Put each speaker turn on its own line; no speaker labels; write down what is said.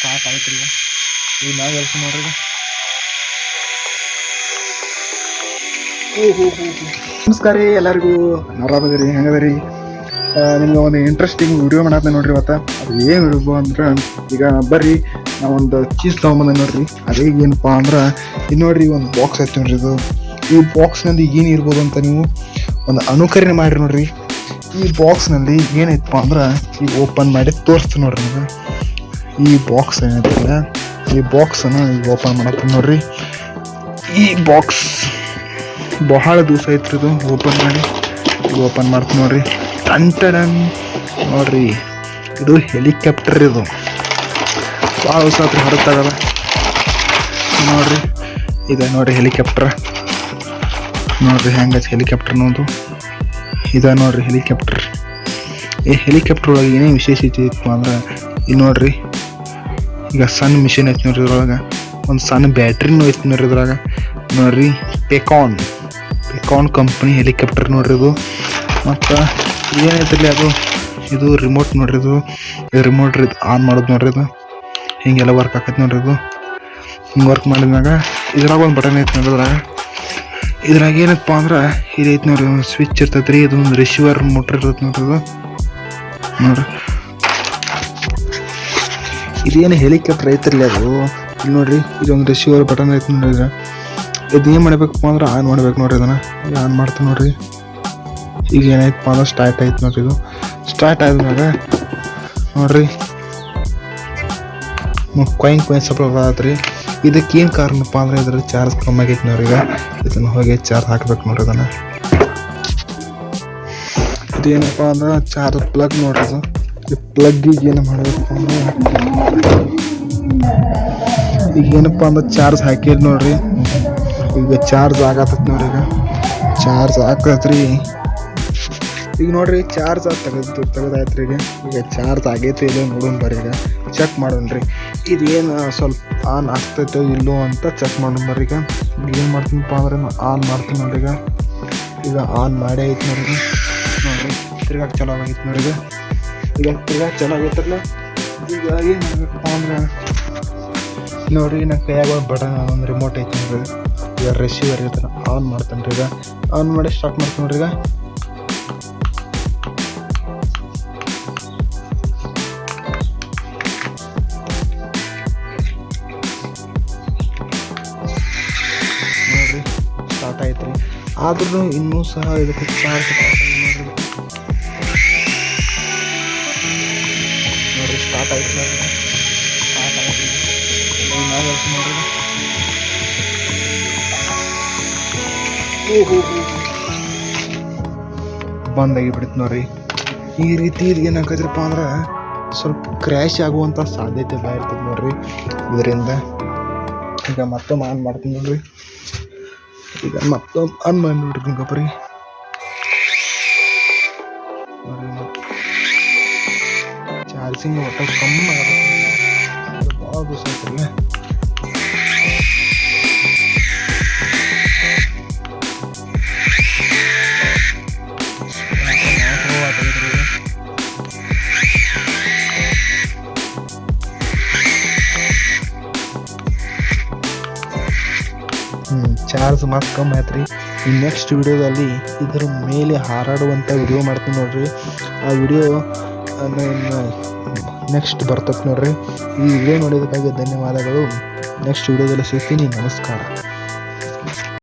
Start ಆಯ್ತು ರೀ. ಈಗ ಮ್ಯಾಗ ಎಲ್ಸಿ ನೋಡ್ರಿ. ನಮಸ್ಕಾರ ರೀ ಎಲ್ಲರಿಗೂ. ಆರಾಮದಿರಿ? ಹೆಂಗದರಿ? ನಿಮ್ಗೆ ಒಂದು ಇಂಟ್ರೆಸ್ಟಿಂಗ್ ವಿಡಿಯೋ ಮಾಡತ್ತೆ ನೋಡ್ರಿ ಇವತ್ತು. ಅದು ಏನು ವಿಡಿಯೋ ಅಂದ್ರೆ, ಈಗ ಬರ್ರಿ ನಾವೊಂದು ಚೀಸ್ ತೊಗೊಂಬಂದ ನೋಡ್ರಿ. ಅದೇ ಏನಪ್ಪಾ ಅಂದ್ರೆ ಇದು ನೋಡ್ರಿ, ಒಂದು ಬಾಕ್ಸ್ ಐತಿ ನೋಡ್ರಿ. ಇದು ಈ ಬಾಕ್ಸ್ನಲ್ಲಿ ಏನು ಇರ್ಬೋದು ಅಂತ ನೀವು ಒಂದು ಅನುಕರಣೆ ಮಾಡಿರಿ ನೋಡ್ರಿ. ಈ ಬಾಕ್ಸ್ನಲ್ಲಿ ಏನೈತಪ್ಪ ಅಂದ್ರೆ, ಈಗ ಓಪನ್ ಮಾಡಿ ತೋರಿಸ್ತೀನಿ ನೋಡ್ರಿ ನಿಮಗೆ. ಈ ಬಾಕ್ಸ್ ಏನೈತಲ್ಲ, ಈ ಬಾಕ್ಸನ್ನು ಈಗ ಓಪನ್ ಮಾಡತ್ತೀನಿ ನೋಡ್ರಿ. ಈ ಬಾಕ್ಸ್ ಬಹಳ ದಿವಸ ಐತ್ರಿ ಇದು ಓಪನ್ ಮಾಡಿ. ಈಗ ಓಪನ್ ಮಾಡ್ತೀನಿ ನೋಡ್ರಿ. ಟನ್ ನೋಡ್ರಿ, ಇದು ಹೆಲಿಕಾಪ್ಟರ್. ಇದು ಭಾಳ ದಿವಸ ಆತ್ರಿ ಹೊರತಾಗಲ್ಲ ನೋಡ್ರಿ. ಇದೆ ನೋಡ್ರಿ ಹೆಲಿಕಾಪ್ಟರ್. ನೋಡ್ರಿ ಹೆಂಗೈತಿ ಹೆಲಿಕಾಪ್ಟರ್ ನೋದು. ಇದೆ ನೋಡ್ರಿ ಹೆಲಿಕಾಪ್ಟರ್. ಈ ಹೆಲಿಕಾಪ್ಟರ್ ಒಳಗೆ ಏನೇ ವಿಶೇಷತೆ ಇತ್ತು ಅಂದ್ರೆ, ಇಲ್ಲಿ ನೋಡ್ರಿ ಈಗ ಸಣ್ಣ ಮಿಷಿನ್ ಐತಿ ನೋಡ್ರಿ. ಇದ್ರೊಳಗೆ ಒಂದು ಸಣ್ಣ ಬ್ಯಾಟ್ರಿನೂ ಐತಿ ನೋಡ್ರಿ ಇದ್ರಾಗ. ನೋಡ್ರಿ ಪೆಕಾನ್ ಕಂಪ್ನಿ ಹೆಲಿಕಾಪ್ಟರ್ ನೋಡ್ರಿ ಇದು. ಮತ್ತು ಏನೈತಿರಲಿ ಅದು, ಇದು ರಿಮೋಟ್ ನೋಡ್ರಿ. ಇದು ರಿಮೋಟ್ ಇದು ಆನ್ ಮಾಡೋದು ನೋಡ್ರಿ. ಇದು ಹಿಂಗೆಲ್ಲ ವರ್ಕ್ ಆಕೈತಿ ನೋಡ್ರಿ. ಇದು ಹಿಂಗೆ ವರ್ಕ್ ಮಾಡಿದ್ಮ್ಯಾಗ ಇದ್ರಾಗ ಒಂದು ಬಟನ್ ಐತಿ ನೋಡ್ರಿ. ಇದ್ರಾಗ ಏನಪ್ಪ ಅಂದ್ರೆ ಇದು ಐತಿ ನೋಡ್ರಿ, ಒಂದು ಸ್ವಿಚ್ ಇರ್ತೈತೆ ರೀ. ಇದೊಂದು ರಿಸೀವರ್ ಮೋಟ್ರ್ ಇರ್ತೈತೆ ನೋಡ್ರಿ. ಇದು ನೋಡ್ರಿ, ಇದೇನು ಹೆಲಿಕಾಪ್ಟರ್ ಐತಿರಲಿ ಅದು. ಇಲ್ಲಿ ನೋಡ್ರಿ, ಇದೊಂದು ರಿಸೀವರ್ ಬಟನ್ ಐತಿ ನೋಡ್ರಿ. ಇದು ಏನು ಮಾಡ್ಬೇಕಪ್ಪ ಅಂದ್ರೆ ಆನ್ ಮಾಡ್ಬೇಕು ನೋಡ್ರಿ. ಇದನ್ನು ಆನ್ ಮಾಡ್ತೀನಿ ನೋಡ್ರಿ. ಈಗ ಏನಾಯ್ತಪ್ಪ ಅಂದ್ರೆ ಸ್ಟಾರ್ಟ್ ಆಯ್ತು ನೋಡ್ರಿ. ಇದು ಸ್ಟಾರ್ಟ್ ಆದ್ಮ್ಯಾಗ ನೋಡ್ರಿ ಕೊಯ್ನ್ ಸಪ್ಲೈ ಆತ್ರಿ. ಇದಕ್ಕೇನು ಕಾರಣಪ್ಪ ಅಂದ್ರೆ ಇದ್ರ ಚಾರ್ಜ್ ಕಮ್ಮಿ ಆಗೈತಿ ನೋಡ್ರಿ. ಈಗ ಇದನ್ನು ಹೋಗಿ ಚಾರ್ಜ್ ಹಾಕ್ಬೇಕು ನೋಡ್ರಿ. ಇದನ್ನು ಇದೇನಪ್ಪ ಅಂದ್ರೆ ಚಾರ್ಜ್ ಪ್ಲಗ್ ನೋಡ್ರಿ. ಇದು ಈ ಪ್ಲಗ್ಗಿಗೆ ಏನು ಮಾಡಬೇಕು ಅಂದ್ರೆ, ಈಗ ಏನಪ್ಪ ಅಂದ್ರೆ ಚಾರ್ಜ್ ಹಾಕಿದ್ ನೋಡ್ರಿ. ಈಗ ಚಾರ್ಜ್ ಆಗತ್ತೈತಿ ನೋಡ್ರಿ. ಈಗ ಚಾರ್ಜ್ ಹಾಕತ್ರಿ. ಈಗ ನೋಡ್ರಿ ಚಾರ್ಜ್ ತೆಗೆದಾಯ್ತ್ರಿ. ಈಗ ಚಾರ್ಜ್ ಆಗೈತೆ ಇಲ್ಲ ನೋಡೋಣ ಬರ್ರಿ. ಈಗ ಚೆಕ್ ಮಾಡೋಣ್ರಿ ಇದೇನು ಸ್ವಲ್ಪ ಆನ್ ಆಗ್ತೈತೋ ಇಲ್ಲೋ ಅಂತ ಚೆಕ್ ಮಾಡೋಣ ಬರ್ರಿ. ಈಗ ಏನು ಮಾಡ್ತೀನಪ್ಪ ಅಂದ್ರೆ ಆನ್ ಮಾಡ್ತೀನಿ ನೋಡ್ರಿ. ಈಗ ಆನ್ ಮಾಡೇ ಐತಿ ನೋಡ್ರಿ. ನೋಡ್ರಿ ತಿರ್ಗಾಕ ಚಲೋ ಆಗೈತಿ ನೋಡ್ರಿ. ಈಗ ತಿರ್ಗಾಕ ಚಲೋ ಆಗೈತ್ರಲ್ಲ. ಈಗ ಏನು ಮಾಡ್ಬೇಕಪ್ಪ ಅಂದ್ರೆ ನೋಡ್ರಿ, ನನ್ನ ಕೈಯಾಗ ಬಟನ್ ಒಂದು ರಿಮೋಟ್ ಐತಿ ನೋಡ್ರಿ. ಈಗ ರಿಸೀವರ್ ಇರ್ತಾನೆ ಆನ್ ಮಾಡ್ತಾನೆ ರೀ. ಈಗ ಆನ್ ಮಾಡಿ ಸ್ಟಾರ್ಟ್ ಮಾಡ್ತೀನಿ ನೋಡ್ರಿ. ಈಗ ನೋಡ್ರಿ ಸ್ಟಾರ್ಟ್ ಆಯ್ತು ರೀ. ಆದ್ರೂ ಇನ್ನೂ ಸಹ ಇದಕ್ಕೆ ಚಾರ್ಜ್ ನೋಡ್ರಿ. ಸ್ಟಾರ್ಟ್ ಆಯ್ತು ನೋಡ್ರಿ. ಸ್ಟಾರ್ಟ್ ಆಯ್ತು ನೋಡ್ರಿ. ಬಂದಾಗಿ ಬಿಡುತ್ತೆ ನೋಡ್ರಿ. ಈ ರೀತಿ ಇದು ಏನಾಗದ್ರಪ್ಪ ಅಂದ್ರೆ ಸ್ವಲ್ಪ ಕ್ರ್ಯಾಶ್ ಆಗುವಂಥ ಸಾಧ್ಯತೆ ಇರ್ತದೆ ನೋಡ್ರಿ ಇದರಿಂದ. ಈಗ ಮತ್ತೊಮ್ಮೆ ಆನ್ ಮಾಡ್ತೀನಿ ನೋಡ್ರಿ. ಈಗ ಮತ್ತೊಮ್ಮೆ ಆನ್ ಮಾಡಿ ನೋಡ್ರಿ ಗೊಬ್ಬರಿ. ಚಾರ್ಜಿಂಗ್ ಒಟ್ಟು ಕಮ್ಮಿ ಆಗುತ್ತೆ. ಭಾಳ ದಿವಸ ಆಯ್ತಲ್ಲ. ಚಾರ್ಜ್ ಮಾತ್ರ ಕಮ್ಮಿ ಆಯ್ತು ರೀ. ಈ ನೆಕ್ಸ್ಟ್ ವಿಡಿಯೋದಲ್ಲಿ ಇದರ ಮೇಲೆ ಹಾರಾಡುವಂಥ ವಿಡಿಯೋ ಮಾಡ್ತೀನಿ ನೋಡ್ರಿ. ಆ ವಿಡಿಯೋ ನೆಕ್ಸ್ಟ್ ಬರ್ತದೆ ನೋಡ್ರಿ. ಈ ವಿಡಿಯೋ ನೋಡೋದಕ್ಕಾಗಿ ಧನ್ಯವಾದಗಳು. ನೆಕ್ಸ್ಟ್ ವಿಡಿಯೋದಲ್ಲಿ ಸಿಗ್ತೀನಿ. ನಮಸ್ಕಾರ.